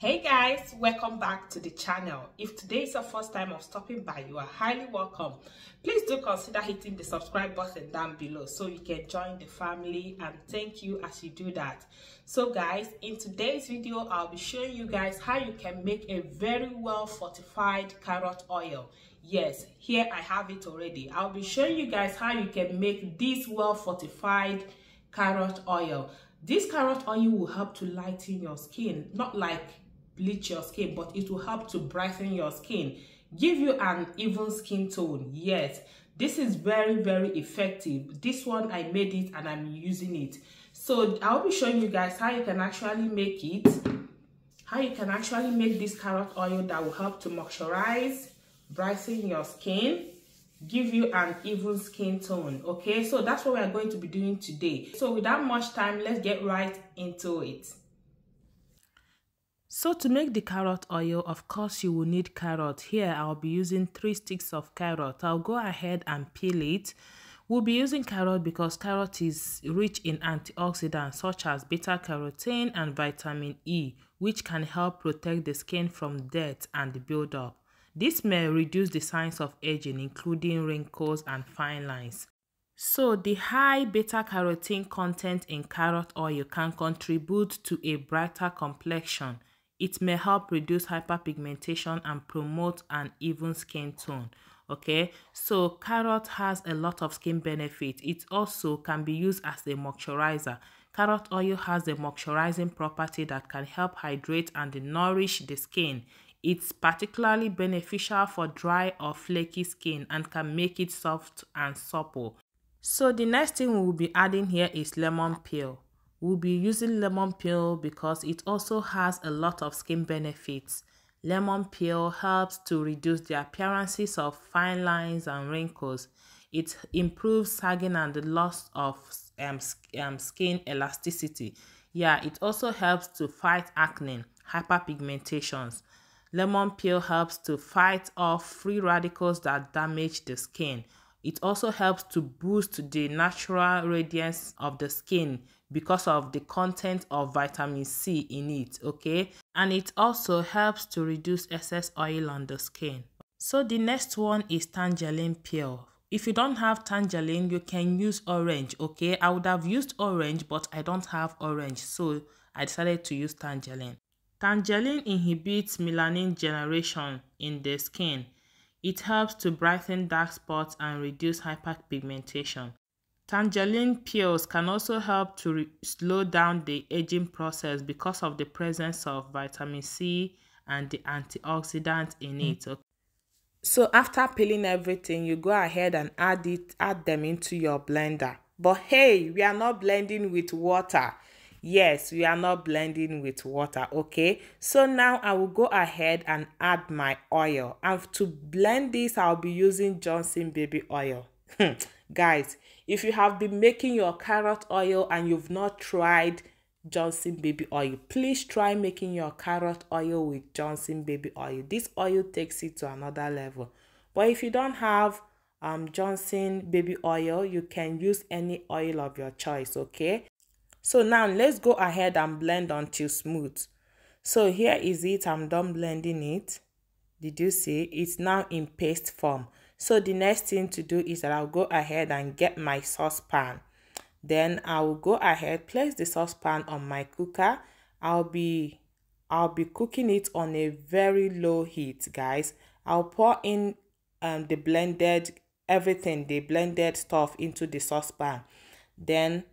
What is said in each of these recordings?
Hey guys, welcome back to the channel. If today is your first time of stopping by, you are highly welcome. Please do consider hitting the subscribe button down below so you can join the family, and thank you as you do that. So guys, in today's video I'll be showing you guys how you can make a very well fortified carrot oil. Yes, here I have it already. I'll be showing you guys how you can make this well fortified carrot oil. This carrot oil will help to lighten your skin, not like bleach your skin, but it will help to brighten your skin, give you an even skin tone. Yes, this is very effective. This one I made it and I'm using it. So I'll be showing you guys how you can actually make it, how you can actually make this carrot oil that will help to moisturize, brighten your skin, give you an even skin tone. Okay, so that's what we are going to be doing today. So without much time, let's get right into it. So to make the carrot oil, of course you will need carrot. Here I'll be using 3 sticks of carrot. I'll go ahead and peel it. We'll be using carrot because carrot is rich in antioxidants such as beta-carotene and vitamin E, which can help protect the skin from dirt and buildup. This may reduce the signs of aging, including wrinkles and fine lines. So the high beta-carotene content in carrot oil can contribute to a brighter complexion. It may help reduce hyperpigmentation and promote an even skin tone. Okay, so carrot has a lot of skin benefits. It also can be used as a moisturizer. Carrot oil has a moisturizing property that can help hydrate and nourish the skin. It's particularly beneficial for dry or flaky skin and can make it soft and supple. So the next thing we'll be adding here is lemon peel. We'll be using lemon peel because it also has a lot of skin benefits. Lemon peel helps to reduce the appearances of fine lines and wrinkles. It improves sagging and the loss of skin elasticity. Yeah, it also helps to fight acne, hyperpigmentations. Lemon peel helps to fight off free radicals that damage the skin. It also helps to boost the natural radiance of the skin because of the content of vitamin C in it, okay? And it also helps to reduce excess oil on the skin. So the next one is tangerine peel. If you don't have tangerine, you can use orange, okay? I would have used orange, but I don't have orange, so I decided to use tangerine. Tangerine inhibits melanin generation in the skin. It helps to brighten dark spots and reduce hyperpigmentation. Tangerine peels can also help to slow down the aging process because of the presence of vitamin C and the antioxidant in it. Okay? So after peeling everything, you go ahead and add them into your blender. But hey, we are not blending with water. Yes, we are not blending with water, okay? So now I will go ahead and add my oil. And to blend this, I'll be using Johnson baby oil. Guys, if you have been making your carrot oil and you've not tried Johnson baby oil, please try making your carrot oil with Johnson baby oil. This oil takes it to another level. But if you don't have Johnson baby oil, you can use any oil of your choice, okay? So now let's go ahead and blend until smooth. So here is it. I'm done blending it. Did you see? It's now in paste form. So the next thing to do is that I'll go ahead and get my saucepan. Then I will go ahead, place the saucepan on my cooker. I'll be cooking it on a very low heat, guys. I'll pour in the blended stuff into the saucepan. Then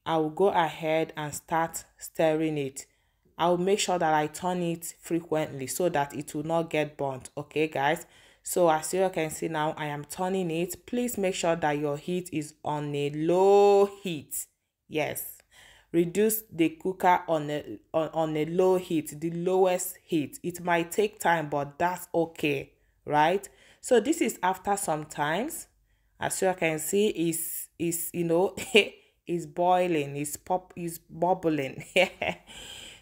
I will go ahead and start stirring it. I will make sure that I turn it frequently so that it will not get burnt. Okay, guys? So as you can see now, I am turning it. Please make sure that your heat is on a low heat. Yes. Reduce the cooker on a low heat, the lowest heat. It might take time, but that's okay, right? So this is after some times. As you can see, is you know, is boiling, is bubbling.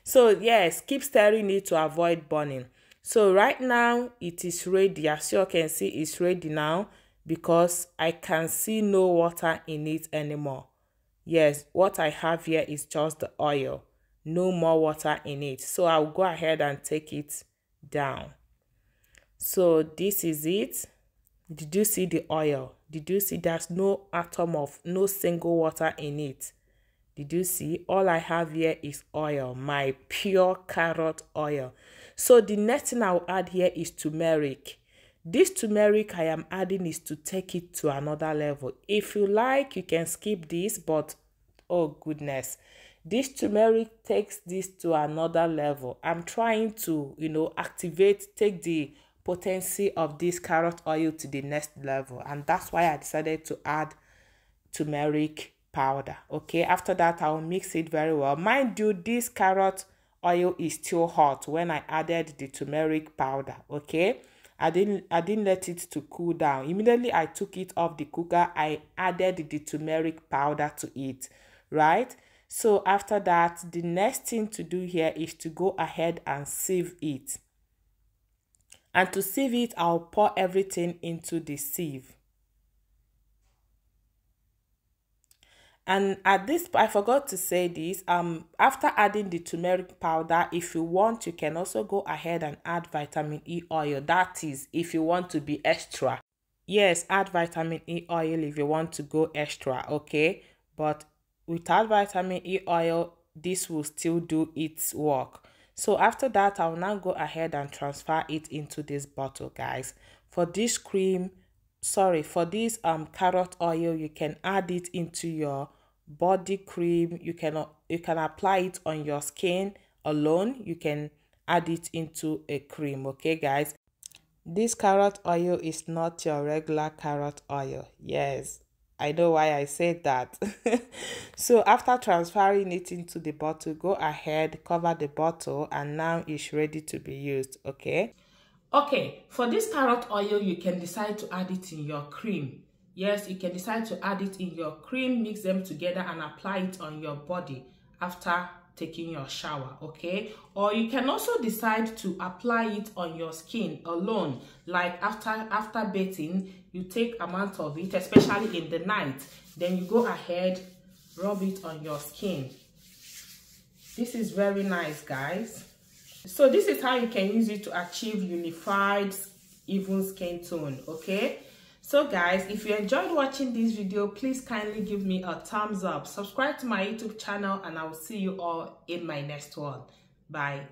So yes, keep stirring it to avoid burning. So right now it is ready. As you can see, it's ready now because I can see no water in it anymore. Yes, what I have here is just the oil. no more water in it. So I'll go ahead and take it down. So this is it. Did you see the oil? Did you see there's no atom of, no single water in it? Did you see? All I have here is oil, my pure carrot oil. So the next thing I'll add here is turmeric. This turmeric I am adding is to take it to another level. If you like, you can skip this, but oh goodness, this turmeric takes this to another level. I'm trying to, activate, take the potency of this carrot oil to the next level, and that's why I decided to add turmeric powder. Okay, after that I'll mix it very well. Mind you, this carrot oil is still hot when I added the turmeric powder. Okay, I didn't let it to cool down. Immediately I took it off the cooker, I added the turmeric powder to it, right? So after that, the next thing to do here is to go ahead and sieve it. And to sieve it, I'll pour everything into the sieve. And at this, I forgot to say this, after adding the turmeric powder, if you want, you can also go ahead and add vitamin E oil. That is, if you want to be extra. Yes, add vitamin E oil if you want to go extra, okay? But without vitamin E oil, this will still do its work. So after that, I'll now go ahead and transfer it into this bottle, guys. For this cream, for this carrot oil, you can add it into your body cream. You can apply it on your skin alone. You can add it into a cream, okay, guys? This carrot oil is not your regular carrot oil. Yes, I know why I said that. So after transferring it into the bottle, go ahead, cover the bottle, and now it's ready to be used, okay? Okay, for this carrot oil, you can decide to add it in your cream. Yes, you can decide to add it in your cream, mix them together and apply it on your body after taking your shower, okay? Or you can also decide to apply it on your skin alone, like after bathing, you take amount of it, especially in the night, then you go ahead, rub it on your skin. This is very nice, guys. So this is how you can use it to achieve unified, even skin tone, okay? So guys, if you enjoyed watching this video, please kindly give me a thumbs up, subscribe to my YouTube channel, and I will see you all in my next one. Bye.